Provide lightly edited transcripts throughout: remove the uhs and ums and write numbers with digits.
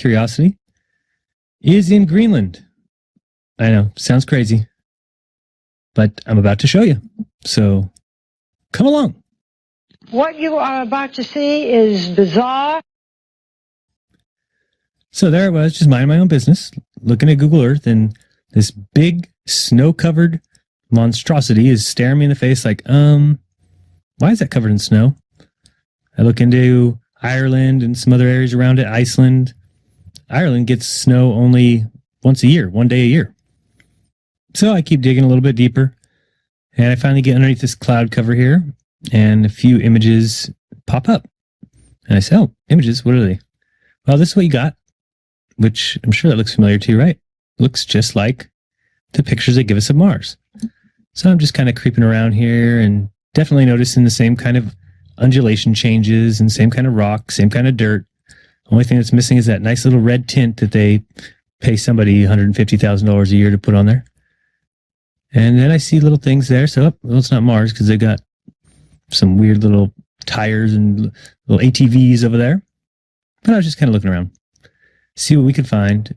curiosity is in Greenland. I know, sounds crazy, but I'm about to show you. So come along. What you are about to see is bizarre. So there I was, just minding my own business, looking at Google Earth, and this big snow-covered monstrosity is staring me in the face like, why is that covered in snow? I look into Ireland and some other areas around it, Iceland. Ireland gets snow only once a year, one day a year. So I keep digging a little bit deeper, and I finally get underneath this cloud cover here, and a few images pop up. And I say, oh, images, what are they? Well, this is what you got, which I'm sure that looks familiar to you, right? Looks just like the pictures they give us of Mars. So I'm just kind of creeping around here and definitely noticing the same kind of undulation changes and same kind of rock, same kind of dirt. Only thing that's missing is that nice little red tint that they pay somebody $150,000 a year to put on there. And then I see little things there. So, well, it's not Mars because they got some weird little tires and little ATVs over there. But I was just kind of looking around, see what we could find.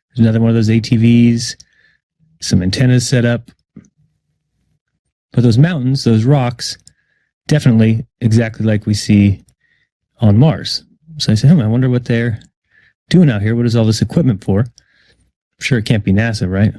There's another one of those ATVs, some antennas set up. But those mountains, those rocks, definitely exactly like we see on Mars. So I said, I wonder what they're doing out here. What is all this equipment for? I'm sure it can't be NASA, right?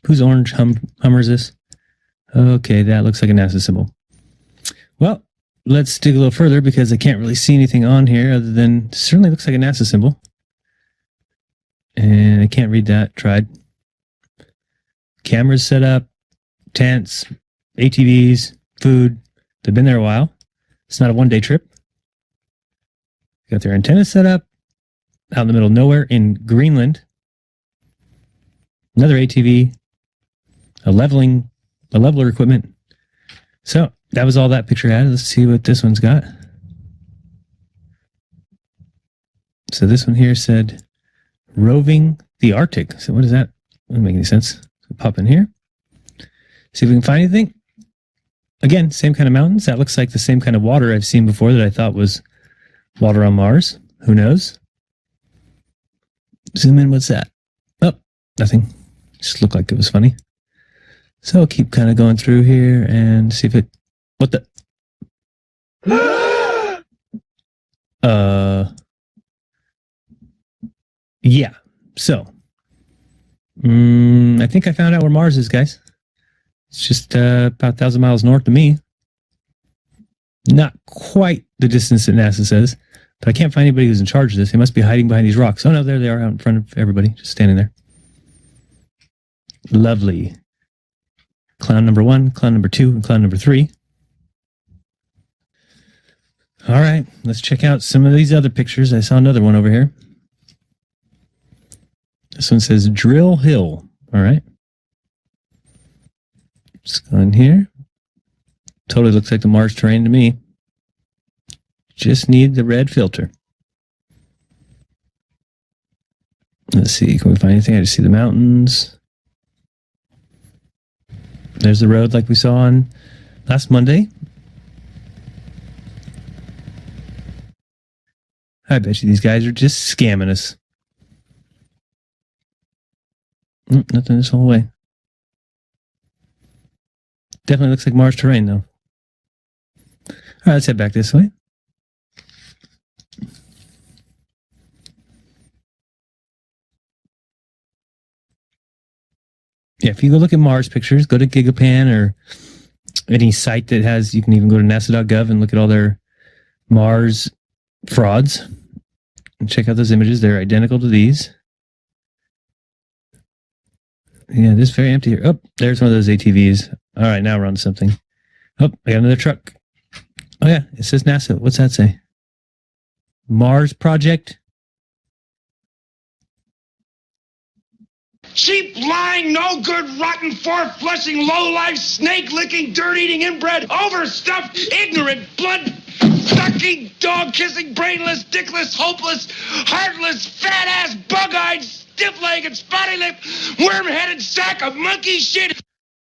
Whose orange Hummer is this? Okay, that looks like a NASA symbol. Well, let's dig a little further because I can't really see anything on here other than it certainly looks like a NASA symbol. And I can't read that. Tried. Cameras set up, tents, ATVs, food. They've been there a while. It's not a one-day trip. Got their antennas set up out in the middle of nowhere in Greenland. Another ATV, a leveler equipment. So that was all that picture had. Let's see what this one's got. So this one here said roving the Arctic. So what is that? Doesn't make any sense. So pop in here. See if we can find anything. Again, same kind of mountains. That looks like the same kind of water I've seen before that I thought was water on Mars. Who knows? Zoom in. What's that? Oh, nothing. Just looked like it was funny. So I'll keep kind of going through here and see if it... What the... Yeah. So, I think I found out where Mars is, guys. It's just about 1,000 miles north of me. Not quite the distance that NASA says, but I can't find anybody who's in charge of this. They must be hiding behind these rocks. Oh, no, there they are out in front of everybody, just standing there. Lovely. Clown number 1, clown number 2, and clown number 3. All right, let's check out some of these other pictures. I saw another one over here. This one says Drill Hill. All right. Just go in here. Totally looks like the Mars terrain to me. Just need the red filter. Let's see. Can we find anything? I just see the mountains. There's the road like we saw on last Monday. I bet you these guys are just scamming us. Nothing this whole way. Definitely looks like Mars terrain, though. All right, let's head back this way. Yeah, if you go look at Mars pictures, go to Gigapan or any site that has, you can even go to nasa.gov and look at all their Mars frauds and check out those images. They're identical to these. Yeah, this is very empty here. Oh, there's one of those ATVs. All right, now we're on to something. Oh, I got another truck. Oh, yeah, it says NASA. What's that say? Mars Project? Cheap, lying, no good, rotten, four-flushing, low-life, snake-licking, dirt-eating, inbred, overstuffed, ignorant, blood-sucking, dog-kissing, brainless, dickless, hopeless, heartless, fat-ass, bug-eyed, stiff-legged, spotty-lipped, worm-headed sack of monkey shit.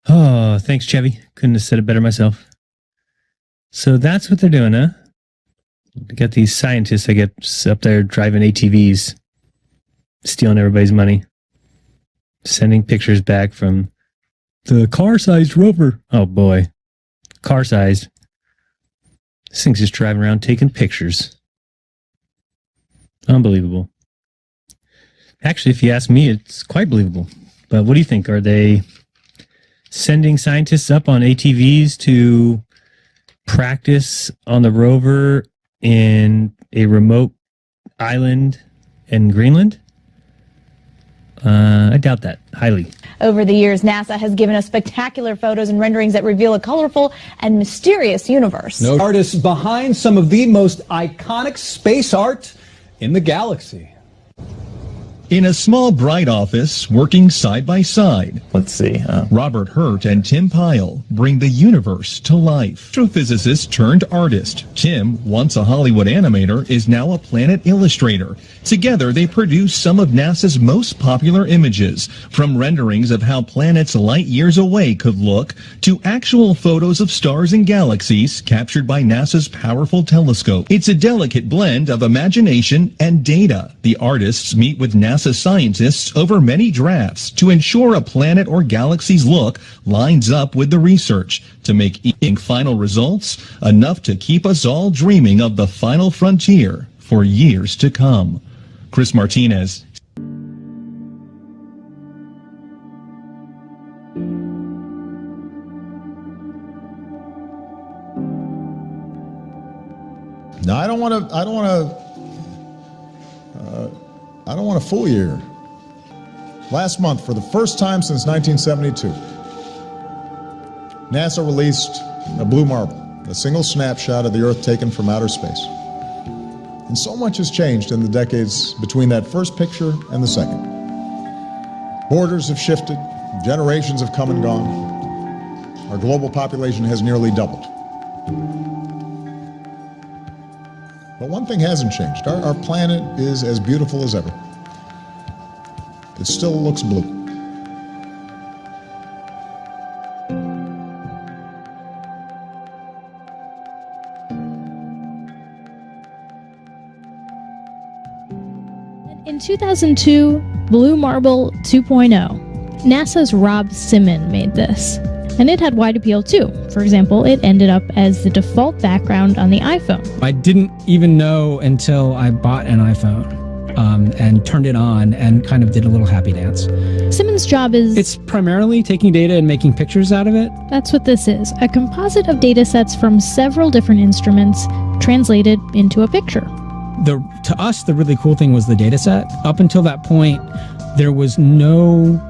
Oh, thanks, Chevy. Couldn't have said it better myself. So that's what they're doing, huh? You got these scientists, I guess, up there driving ATVs, stealing everybody's money, sending pictures back from the car-sized rover. Oh boy, car-sized. This thing's just driving around taking pictures. Unbelievable. Actually, if you ask me, it's quite believable. But what do you think? Are they sending scientists up on ATVs to practice on the rover in a remote island in Greenland? I doubt that highly. Over the years, NASA has given us spectacular photos and renderings that reveal a colorful and mysterious universe. No artists behind some of the most iconic space art in the galaxy. In a small, bright office, working side by side, Let's see. Robert Hurt and Tim Pyle bring the universe to life. Astrophysicist turned artist. Tim, once a Hollywood animator, is now a planet illustrator. Together, they produce some of NASA's most popular images, from renderings of how planets light years away could look, to actual photos of stars and galaxies captured by NASA's powerful telescope. It's a delicate blend of imagination and data. The artists meet with NASA scientists over many drafts to ensure a planet or galaxy's look lines up with the research to make final results enough to keep us all dreaming of the final frontier for years to come. Chris Martinez. Now, I don't want to fool you here. Last month, for the first time since 1972, NASA released a blue marble, a single snapshot of the Earth taken from outer space. And so much has changed in the decades between that first picture and the second. Borders have shifted, generations have come and gone. Our global population has nearly doubled. But one thing hasn't changed. Our planet is as beautiful as ever. It still looks blue. In 2002, Blue Marble 2.0, NASA's Rob Simmon made this. And it had wide appeal too. For example, it ended up as the default background on the iPhone. I didn't even know until I bought an iPhone and turned it on and kind of did a little happy dance. Simmons' job is... It's primarily taking data and making pictures out of it. That's what this is, a composite of data sets from several different instruments translated into a picture. To us, the really cool thing was the data set. Up until that point, there was no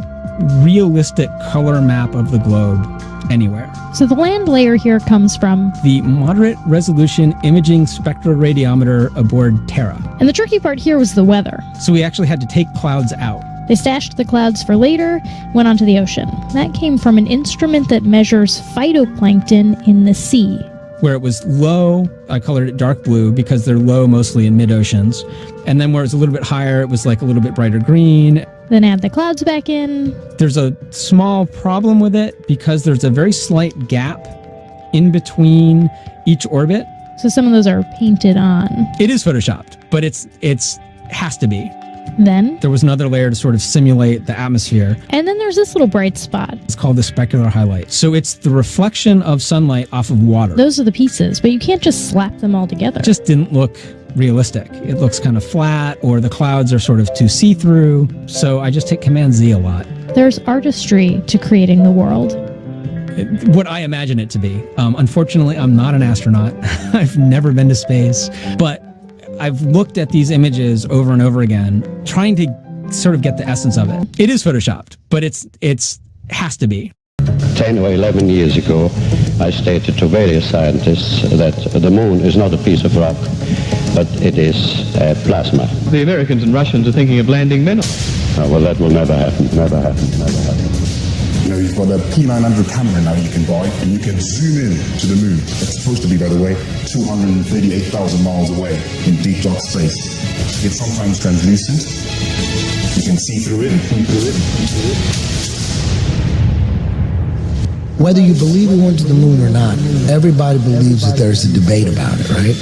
realistic color map of the globe anywhere. So the land layer here comes from the moderate resolution imaging spectroradiometer aboard Terra. And the tricky part here was the weather. So we actually had to take clouds out. They stashed the clouds for later, went onto the ocean. That came from an instrument that measures phytoplankton in the sea. Where it was low, I colored it dark blue because they're low mostly in mid-oceans. And then where it's a little bit higher, it was like a little bit brighter green. Then add the clouds back in. There's a small problem with it because there's a very slight gap in between each orbit. So some of those are painted on. It is photoshopped, but it's has to be. Then there was another layer to sort of simulate the atmosphere. And then there's this little bright spot. It's called the specular highlight. So it's the reflection of sunlight off of water. Those are the pieces, but you can't just slap them all together. It just didn't look realistic. It looks kind of flat, or the clouds are sort of too see-through. So I just hit Command Z a lot. There's artistry to creating the world. What I imagine it to be. Unfortunately, I'm not an astronaut. I've never been to space, but I've looked at these images over and over again, trying to sort of get the essence of it. It is photoshopped, but it's has to be. 10 or 11 years ago, I stated to various scientists that the moon is not a piece of rock, but it is plasma. The Americans and Russians are thinking of landing men. Well, that will never happen, never happen, never happen. You know, you've got a P900 camera now you can buy, and you can zoom in to the moon. It's supposed to be, by the way, 238,000 miles away in deep dark space. It's sometimes translucent. You can see through it, Whether you believe we went to the moon or not, everybody believes that there's a debate about it, right?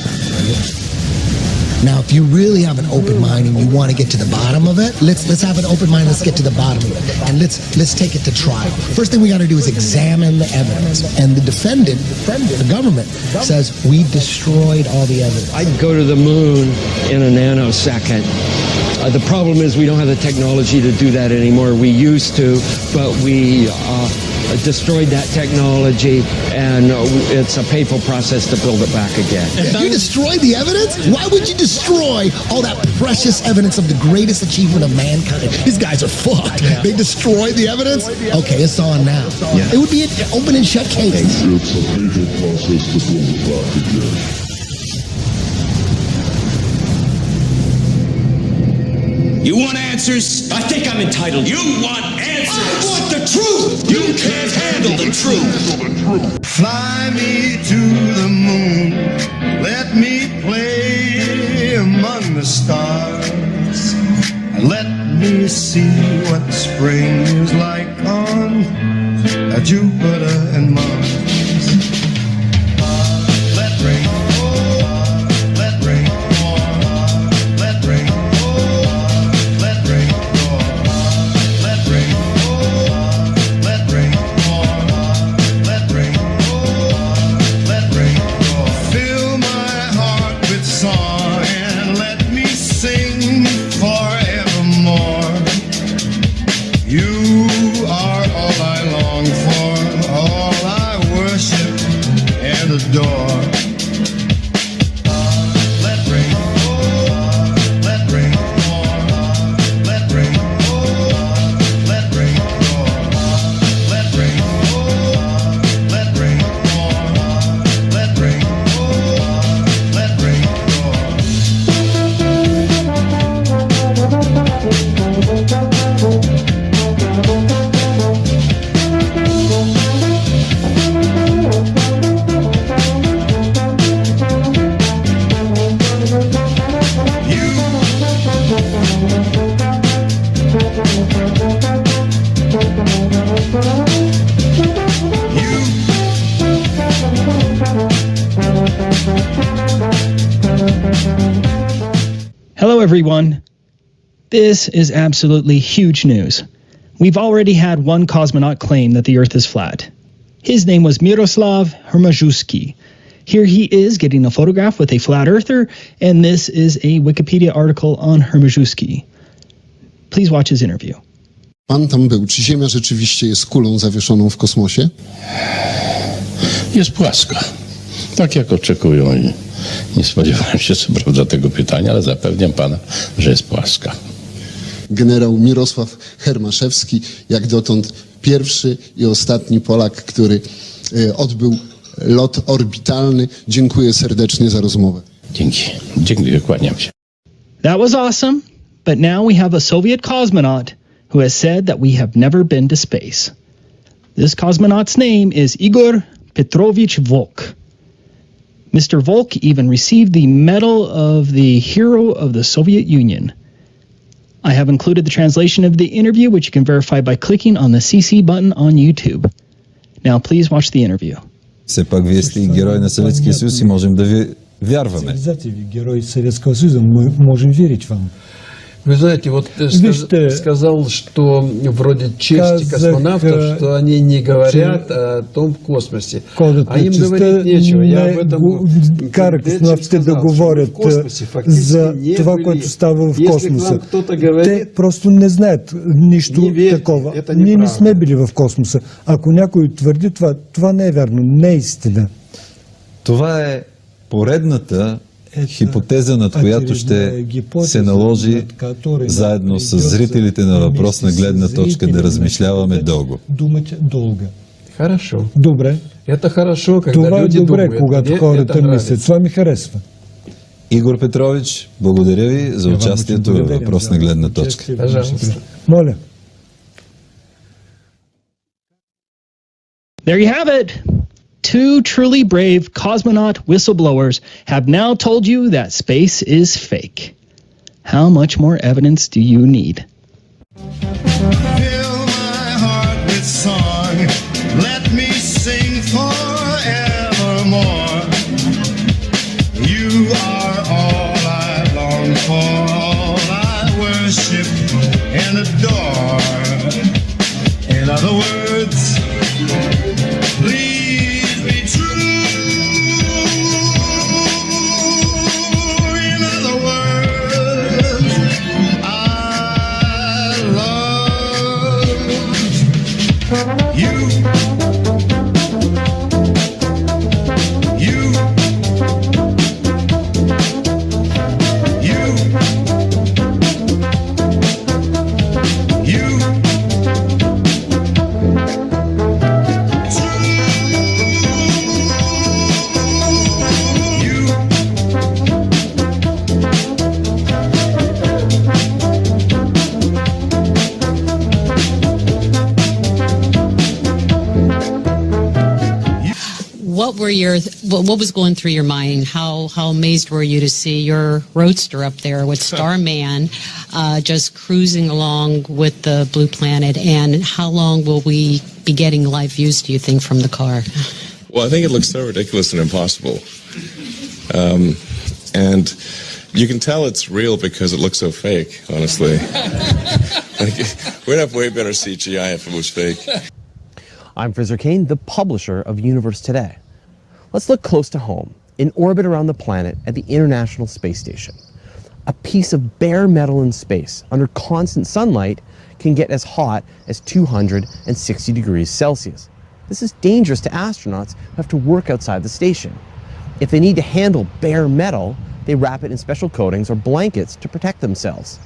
Now, if you really have an open mind and you want to get to the bottom of it, let's have an open mind. Let's get to the bottom of it, and let's take it to trial. First thing we got to do is examine the evidence. And the defendant, the government, says we destroyed all the evidence. I'd go to the moon in a nanosecond. The problem is we don't have the technology to do that anymore. We used to, but we destroyed that technology, and it's a painful process to build it back again. You destroyed the evidence? Why would you destroy all that precious evidence of the greatest achievement of mankind? These guys are fucked. Yeah. They destroyed the evidence? Okay, it's on now. Yeah. It would be an open and shut case. It's a painful process to build it back again. You want answers? I think I'm entitled. You want answers? I want the truth! You can't handle the truth! Fly me to the moon. Let me play among the stars. Let me see what spring is like on Jupiter and Mars. Let rain. Hello, everyone. This is absolutely huge news. We've already had one cosmonaut claim that the Earth is flat. His name was Miroslav Hermajewski. Here he is getting a photograph with a flat earther, and this is a Wikipedia article on Hermajewski. Please watch his interview. Pan tam był. Czy Ziemia rzeczywiście jest kulą zawieszoną w kosmosie? Jest płaska. Tak jak oczekują i nie spodziewałem się, co prawda, tego pytania, ale zapewniam pana, że jest płaska. Generał Mirosław Hermaszewski, jak dotąd pierwszy i ostatni Polak, który odbył lot orbitalny. Dziękuję serdecznie za rozmowę. Dziękuję, kłaniam się. That was awesome, but now we have a Soviet cosmonaut who has said that we have never been to space. This cosmonaut's name is Igor Petrovich Volk. Mr. Volk even received the Medal of the Hero of the Soviet Union. I have included the translation of the interview, which you can verify by clicking on the CC button on YouTube. Now, please watch the interview. Все пак вие сте и герой на Съветския съюз и можем да ви вярваме. Герой Советского Союза, мы можем верить вам. Вы знаете, вот сказал, что вроде чести космонавтов, что они не говорят о том в космосе. А им говорить нечего. Я об этом кара космонавтите да говорят за това, което става в космоса. Те просто не знаят нищо такова. Ние не сме били в космоса. Ако някой твърди това, това не е вярно, не е истина. Това е поредната хипотеза, над която ще се наложи заедно с зрителите на въпросна гледна точка да размишляваме дълго. Хорошо. Добре. Это хорошо, когда това люди е добре, думают. когато хората мислят. Това ми харесва. Игор Петрович, благодаря ви за участието във въпросна гледна точка. Моля. There you have it. Two truly brave cosmonaut whistleblowers have now told you that space is fake. How much more evidence do you need? Fill my heart with song. Let me sing forevermore. You are all I what was going through your mind? How amazed were you to see your Roadster up there with Starman just cruising along with the blue planet? And how long will we be getting live views, do you think, from the car? Well, I think it looks so ridiculous and impossible. And you can tell it's real because it looks so fake, honestly. We'd have way better CGI if it was fake. I'm Fraser Kane, the publisher of Universe Today. Let's look close to home, in orbit around the planet at the International Space Station. A piece of bare metal in space under constant sunlight can get as hot as 260 degrees Celsius. This is dangerous to astronauts who have to work outside the station. If they need to handle bare metal, they wrap it in special coatings or blankets to protect themselves.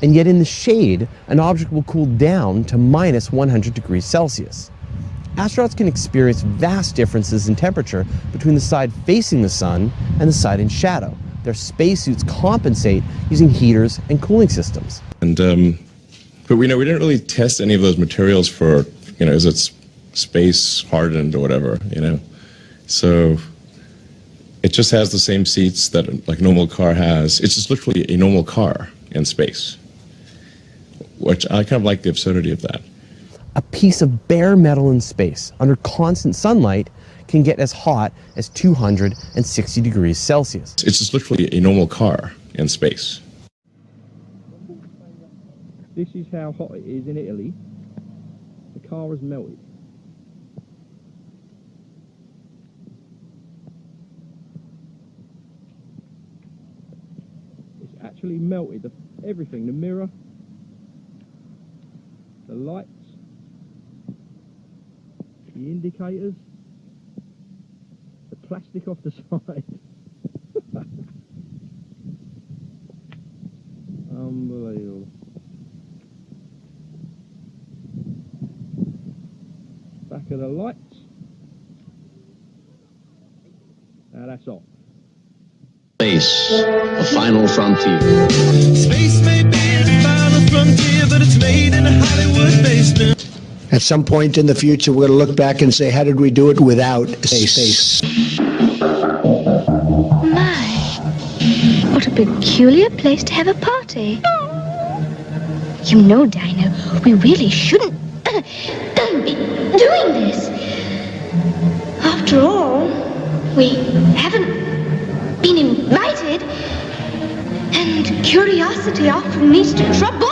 And yet in the shade, an object will cool down to minus 100 degrees Celsius. Astronauts can experience vast differences in temperature between the side facing the sun and the side in shadow. Their spacesuits compensate using heaters and cooling systems. And but we didn't really test any of those materials for, is it space hardened or whatever, So it just has the same seats that like a normal car has. It's just literally a normal car in space, which I kind of like the absurdity of that. A piece of bare metal in space under constant sunlight can get as hot as 260 degrees Celsius. It's just literally a normal car in space. This is how hot it is in Italy. The car has melted. It's actually melted. Everything, the mirror, the lights, the indicators, the plastic off the side. Unbelievable. Back of the lights. Now that's off. Space, the final frontier. Space may be the final frontier, but it's made in a Hollywood basement. At some point in the future, we're going to look back and say, how did we do it without space? My, what a peculiar place to have a party. You know, Dino, we really shouldn't be doing this. After all, we haven't been invited, and curiosity often leads to trouble.